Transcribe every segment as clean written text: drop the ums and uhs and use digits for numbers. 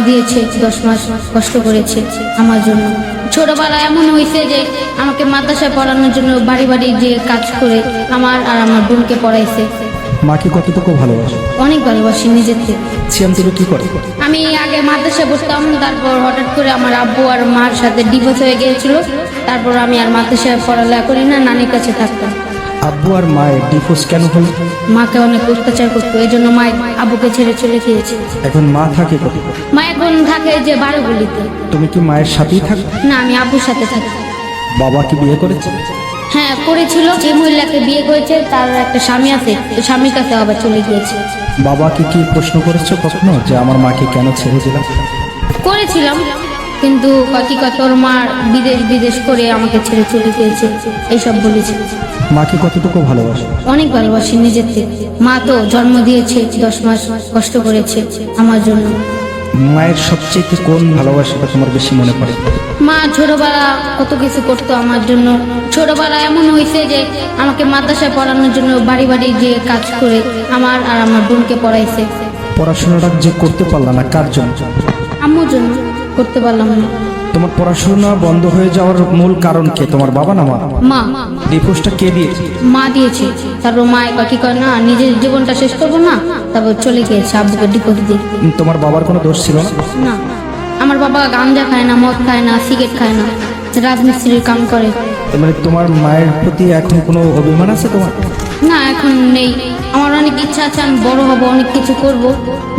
দিয়েছে, 10 মাস কষ্ট করেছে আমার জন্য। ছোটবেলায় এমন হয়েছে যে আমাকে মাদ্রাসায় পড়ানোর জন্য বাড়ি বাড়ি যে কাজ করে আমার আর আমার বোনকে পড়াইছে। মাকে কতটুকু ভালোবাসো? অনেক ভালোবাসি নিজের থেকে। সিয়াম তুমি কি করে? আমি আগে মাদ্রাসায় পড়তাম, তারপর হঠাৎ করে আমার আব্বু আর মার সাথে ডিভোর্স হয়ে গিয়েছিল। তারপর আমি আর মাদ্রাসায় পড়ালেখা করি না, নানির কাছে থাকতাম। আব্বু আর মায়ের ডিভোর্স কেন হলো? মাকে অনেক অত্যাচার করতো, এই জন্য মা আব্বুকে ছেড়ে চলে গিয়েছে। এখন মা থাকে কোথায়? মা এখন থাকে যে বারোগুলিতে। তুমি কি মায়ের সাথেই থাকো? না, আমি আব্বুর সাথে থাকি। বাবা কি বিয়ে করেছে? হ্যাঁ করেছিল, যে মহিলাকে বিয়ে করেছে তার একটা স্বামী আছে, তো স্বামীর কাছে আবার চলে গিয়েছে। বাবাকে কি প্রশ্ন করেছো কখনো যে আমার মাকে কেন ছেড়ে দিলাম? করেছিলাম, কিন্তু কি তোর মা বিদেশ করে আমাকে ছেড়ে চলে গিয়েছে এইসব বলেছে। মাকে কতটুকু ভালোবাসো? অনেক ভালোবাসি নিজের থেকে। মা তো জন্ম দিয়েছে, 10 মাস কষ্ট করেছে আমার জন্য। মায়ের সবচেয়ে কোন ভালোবাসাটা তোমার বেশি মনে পড়ে? মা ছোটবেলা কত কিছু করতো আমার জন্য। ছোটবেলা এমন হয়েছে যে আমাকে মাদ্রাসায় পড়ানোর জন্য বাড়ি বাড়ি যে কাজ করে আমার আর আমার বোনকে পড়াইছে। পড়াশোনাটা যে করতে পারলা না কার জন্য? আম্মুর জন্য করতে পারলাম না। তোমার পড়াশোনা বন্ধ হয়ে যাওয়ার মূল কারণ কে, তোমার বাবা না মা? মা। ডিভোর্সটা কে দিয়েছে? মা দিয়েছে। তারপর মা কি করে না, নিজের জীবনটা শেষ করবো না, তারপর চলে গিয়েছে আব্বুকে ডিভোর্স দিয়ে। তোমার বাবার কোনো দোষ ছিল না? না, আমার বাবা গাঞ্জা খায় না, মদ খায় না, সিগারেট খায় না, রাজমিস্ত্রির কাম করে। মানে তোমার মায়ের প্রতি এখন কোনো অভিমান আছে তোমার? না, এখন নেই। আমার অনেক ইচ্ছা আছে, আমি বড় হব, অনেক কিছু করব।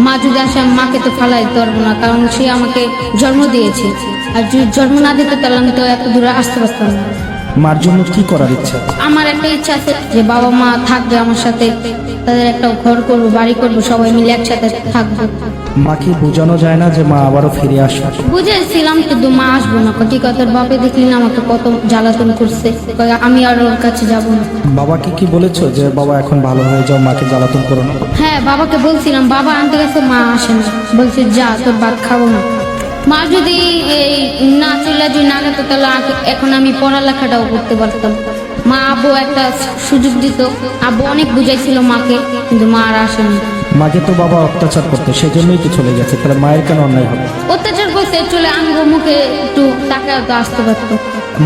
মা যদি আসে আমি মাকে তো ফালাই পারবো না, কারণ সে আমাকে জন্ম দিয়েছে। আর যদি জন্ম না দিত তাহলে আমি তো এত দূরে আসতে পারতাম না। মার জন্য কি করার ইচ্ছা? আমার একটা ইচ্ছা আছে যে বাবা মা থাকবে আমার সাথে, তাদের একটা ঘর করবো, বাড়ি করবো, সবাই মিলে একসাথে থাকবো। মাকে বোঝানো যায় না যে মা আবারও ফিরে আসবে? বুঝেছিলাম, কিন্তু মা আসবো না। তোর বাপে দেখলি না আমাকে কত জ্বালাতন করছে, আমি আর ওর কাছে যাবো না। বাবাকে কি বলেছো যে বাবা এখন ভালো হয়ে যাও, মাকে জ্বালাতন করো না? হ্যাঁ, বাবাকে বলছিলাম, বাবা আনতে গেছে, মা আসে না, বলছে যা তোর ভাত খাবো না। মা যদি এই না চলে যদি না গেতো তাহলে এখন আমি পড়ালেখাটাও করতে পারতাম। মা আব্বু একটা সুযোগ দিত, আব্বু অনেক বুঝাইছিল মাকে, কিন্তু মা আর আসেনি। মাকে তো বাবা অত্যাচার করতো, সেজন্যই তো চলে গেছে, তাহলে মায়ের কেন অন্যায় হবে? অত্যাচার করতে চলে আনবো, মুখে একটু টাকা তো আসতে পারতো।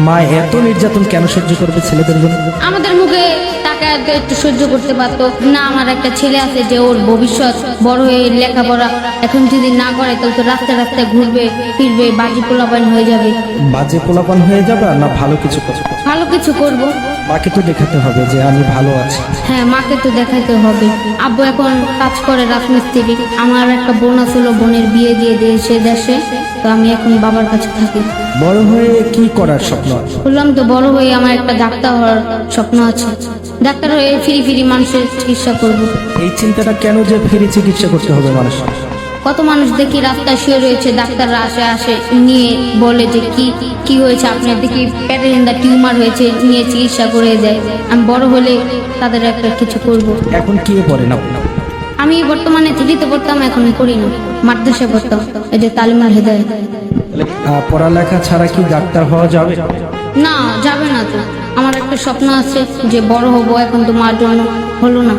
মা এত নির্যাতন কেন সহ্য করবে ছেলেদের জন্য? আমাদের মুখে টাকা একটু সহ্য করতে পারতো না। আমার একটা ছেলে আছে যে ওর ভবিষ্যৎ বড় হয়ে লেখাপড়া এখন যদি না করে তাহলে তো রাস্তায় রাস্তায় ঘুরবে ফিরবে, বাজি পোলাপান হয়ে যাবে। বাজে পোলাপান হয়ে যাবে না ভালো কিছু করবে? ভালো কিছু করব। মাকে তো দেখাতে হবে যে আমি ভালো আছি। হ্যাঁ, মাকে তো দেখাতে হবে। আব্বু এখন কাজ করে রাজমিস্ত্রি। আমার একটা বোন ছিল, বোনের বিয়ে দিয়ে দিয়েছে দেশে, তো আমি এখন বাবার কাছে থাকি। বড় হয়ে কি করার স্বপ্ন আছে? বললাম তো, বড় হয়ে আমার একটা ডাক্তার হওয়ার স্বপ্ন আছে। ডাক্তার হয়ে ফিরি মানুষের চিকিৎসা করব। এই চিন্তাটা কেন যে ফ্রি চিকিৎসা করতে হবে মানুষ? কত মানুষ দেখি রাস্তায় শুয়ে রয়েছে, ডাক্তাররা আসে নিয়ে বলে যে কি হয়েছে আপনার, দেখি পেটের টিউমার হয়েছে, নিয়ে চিকিৎসা করে দেয়। আমি বড় হলে তাদের একটা কিছু করব। এখন কি পড়ে না? আমি বর্তমানে দিল্লিতে পড়তাম, এখন করি না, মাদ্রাসায় পড়তাম, এই যে তালিমার হেদায়েত। পড়ালেখা ছাড়া কি ডাক্তার হওয়া যাবে? না, যাবে না তো। আমার একটা স্বপ্ন আছে যে বড় হব, এখন তো মার জন্য হলো না।